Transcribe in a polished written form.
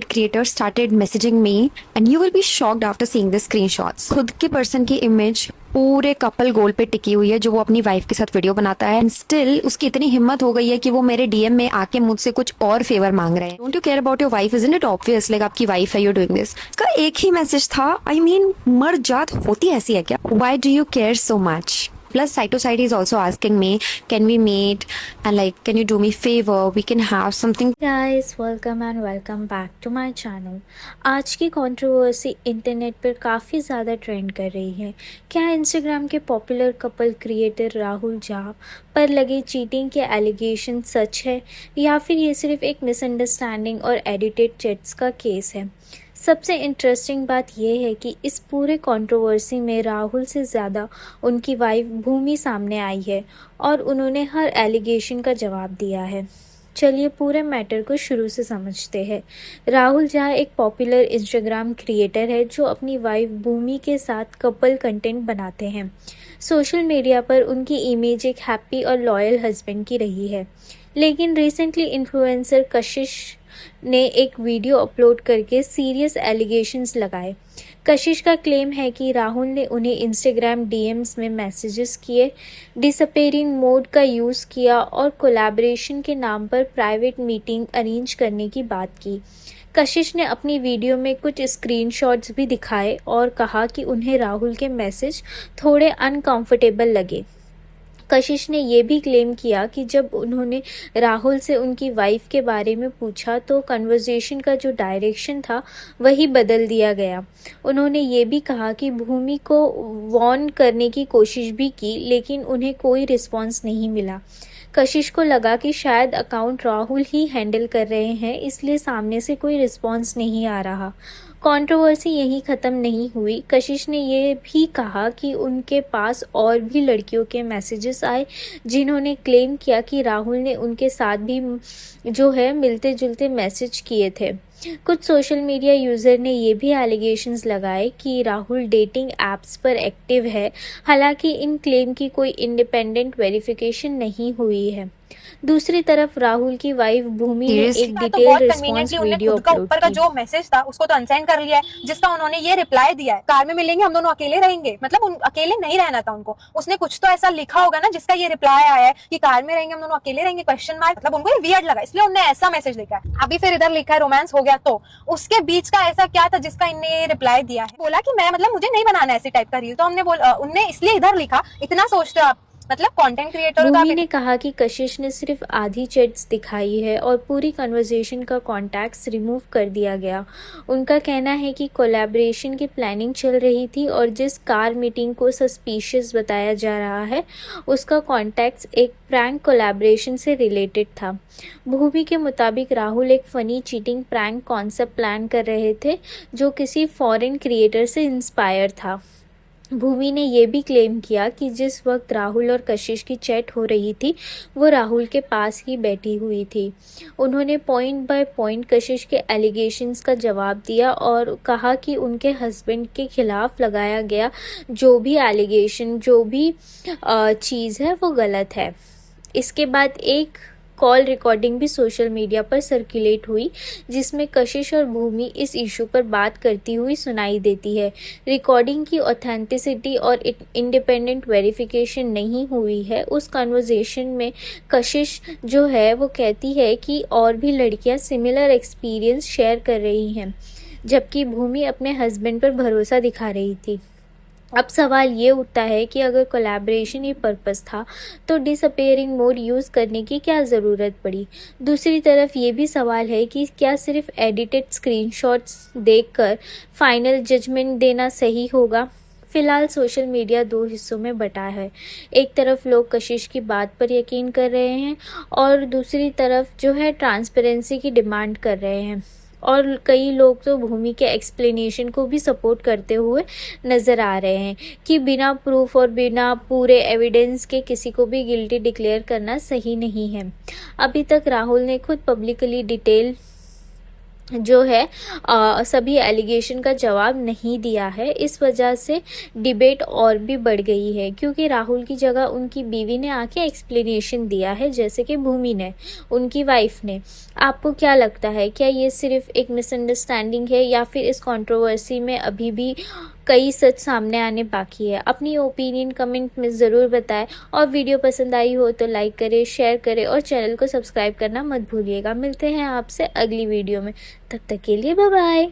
creators started messaging me and you will be shocked after seeing the screenshots. खुद के person की image पूरे couple गोल पे टिकी हुई है जो वो अपनी वाइफ के साथ वीडियो बनाता है एंड स्टिल उसकी इतनी हिम्मत हो गई है कि वो मेरे डीएम में आके मुझसे कुछ और फेवर मांग रहे हैं. Don't you care about your wife? Isn't it obvious? Like आपकी वाइफ है, यू डूइंग दिस. का एक ही मैसेज था. आई मीन मर जात होती ऐसी है क्या? Why do you care so much? Plus, Cytosite is also asking me, can we meet? And like, can you do me favor? We can have something. guys, welcome and welcome back to my channel. आज की controversy internet पर काफ़ी ज़्यादा trend कर रही है. क्या Instagram के popular couple creator Rahul Jha पर लगे चीटिंग के एलिगेशन सच है या फिर ये सिर्फ एक मिसअंडरस्टैंडिंग और एडिटेड चैट्स का केस है? सबसे इंटरेस्टिंग बात यह है कि इस पूरे कंट्रोवर्सी में राहुल से ज़्यादा उनकी वाइफ भूमि सामने आई है और उन्होंने हर एलिगेशन का जवाब दिया है. चलिए पूरे मैटर को शुरू से समझते हैं. राहुल झा एक पॉपुलर इंस्टाग्राम क्रिएटर है जो अपनी वाइफ भूमि के साथ कपल कंटेंट बनाते हैं. सोशल मीडिया पर उनकी इमेज एक हैप्पी और लॉयल हस्बैंड की रही है. लेकिन रिसेंटली इन्फ्लुएंसर कशिश ने एक वीडियो अपलोड करके सीरियस एलिगेशंस लगाए. कशिश का क्लेम है कि राहुल ने उन्हें इंस्टाग्राम डीएम्स में मैसेजेस किए, डिसअपेयरिंग मोड का यूज़ किया और कोलैबोरेशन के नाम पर प्राइवेट मीटिंग अरेंज करने की बात की. कशिश ने अपनी वीडियो में कुछ स्क्रीनशॉट्स भी दिखाए और कहा कि उन्हें राहुल के मैसेज थोड़े अनकंफर्टेबल लगे. कशिश ने यह भी क्लेम किया कि जब उन्होंने राहुल से उनकी वाइफ के बारे में पूछा तो कन्वर्सेशन का जो डायरेक्शन था वही बदल दिया गया. उन्होंने ये भी कहा कि भूमि को वॉर्न करने की कोशिश भी की लेकिन उन्हें कोई रिस्पॉन्स नहीं मिला. कशिश को लगा कि शायद अकाउंट राहुल ही हैंडल कर रहे हैं इसलिए सामने से कोई रिस्पॉन्स नहीं आ रहा. कंट्रोवर्सी यहीं ख़त्म नहीं हुई. कशिश ने यह भी कहा कि उनके पास और भी लड़कियों के मैसेजेस आए जिन्होंने क्लेम किया कि राहुल ने उनके साथ भी जो है मिलते जुलते मैसेज किए थे. कुछ सोशल मीडिया यूज़र ने ये भी एलिगेशंस लगाए कि राहुल डेटिंग ऐप्स पर एक्टिव है. हालांकि इन क्लेम की कोई इंडिपेंडेंट वेरिफिकेशन नहीं हुई है. दूसरी तरफ राहुल की वाइफ भूमि ने एक डिटेल रिस्पॉन्स वीडियो अपलोड ऊपर का की. जो मैसेज था उसको तो अनसेंड कर लिया है जिसका उन्होंने ये रिप्लाई दिया है, कार में मिलेंगे हम दोनों अकेले रहेंगे. मतलब अकेले नहीं रहना था उनको. उसने कुछ तो ऐसा लिखा होगा ना जिसका ये रिप्लाई आया है कि कार में रहेंगे हम दोनों अकेले रहेंगे क्वेश्चन मार्क. मतलब उनको ये वियर्ड लगा इसलिए उन्होंने ऐसा मैसेज लिखा है. अभी फिर इधर लिखा है रोमांस हो गया. तो उसके बीच का ऐसा क्या था जिसका इनने रिप्लाई दिया है? बोला कि मैं मतलब मुझे नहीं बनाना ऐसे टाइप का रील. तो हमने बोला उनने इसलिए इधर लिखा. इतना सोचते हो आप? मतलब कंटेंट क्रिएटर भूमि ने कहा कि कशिश ने सिर्फ आधी चैट्स दिखाई है और पूरी कन्वर्सेशन का कॉन्टैक्ट्स रिमूव कर दिया गया. उनका कहना है कि कोलैबोरेशन की प्लानिंग चल रही थी और जिस कार मीटिंग को सस्पिशियस बताया जा रहा है उसका कॉन्टैक्ट्स एक प्रैंक कोलैबोरेशन से रिलेटेड था. भूमि के मुताबिक राहुल एक funny cheating prank concept plan कर रहे थे जो किसी फॉरेन क्रिएटर से इंस्पायर था. भूमि ने यह भी क्लेम किया कि जिस वक्त राहुल और कशिश की चैट हो रही थी वो राहुल के पास ही बैठी हुई थी. उन्होंने पॉइंट बाय पॉइंट कशिश के एलिगेशंस का जवाब दिया और कहा कि उनके हस्बैंड के खिलाफ लगाया गया जो भी एलिगेशन जो भी चीज़ है वो गलत है. इसके बाद एक कॉल रिकॉर्डिंग भी सोशल मीडिया पर सर्कुलेट हुई जिसमें कशिश और भूमि इस इशू पर बात करती हुई सुनाई देती है. रिकॉर्डिंग की ऑथेंटिसिटी और इंडिपेंडेंट वेरिफिकेशन नहीं हुई है. उस कन्वर्सेशन में कशिश जो है वो कहती है कि और भी लड़कियां सिमिलर एक्सपीरियंस शेयर कर रही हैं जबकि भूमि अपने हस्बैंड पर भरोसा दिखा रही थी. अब सवाल ये उठता है कि अगर कोलैबोरेशन ही पर्पस था तो डिसअपेयरिंग मोड यूज़ करने की क्या ज़रूरत पड़ी. दूसरी तरफ ये भी सवाल है कि क्या सिर्फ एडिटेड स्क्रीनशॉट्स देखकर फाइनल जजमेंट देना सही होगा. फ़िलहाल सोशल मीडिया दो हिस्सों में बटा है. एक तरफ लोग कशिश की बात पर यकीन कर रहे हैं और दूसरी तरफ जो है ट्रांसपेरेंसी की डिमांड कर रहे हैं और कई लोग तो भूमि के एक्सप्लेनेशन को भी सपोर्ट करते हुए नज़र आ रहे हैं कि बिना प्रूफ और बिना पूरे एविडेंस के किसी को भी गिल्टी डिक्लेयर करना सही नहीं है. अभी तक राहुल ने खुद पब्लिकली डिटेल जो है सभी एलिगेशन का जवाब नहीं दिया है। इस वजह से डिबेट और भी बढ़ गई है, क्योंकि राहुल की जगह उनकी बीवी ने आके एक्सप्लेनेशन दिया है, जैसे कि भूमि ने, उनकी वाइफ ने। आपको क्या लगता है, क्या ये सिर्फ एक मिसअंडरस्टैंडिंग है या फिर इस कंट्रोवर्सी में अभी भी कई सच सामने आने बाकी है? अपनी ओपिनियन कमेंट में ज़रूर बताएं, और वीडियो पसंद आई हो तो लाइक करें, शेयर करें और चैनल को सब्सक्राइब करना मत भूलिएगा। मिलते हैं आपसे अगली वीडियो में, तब तक के लिए बाय बाय।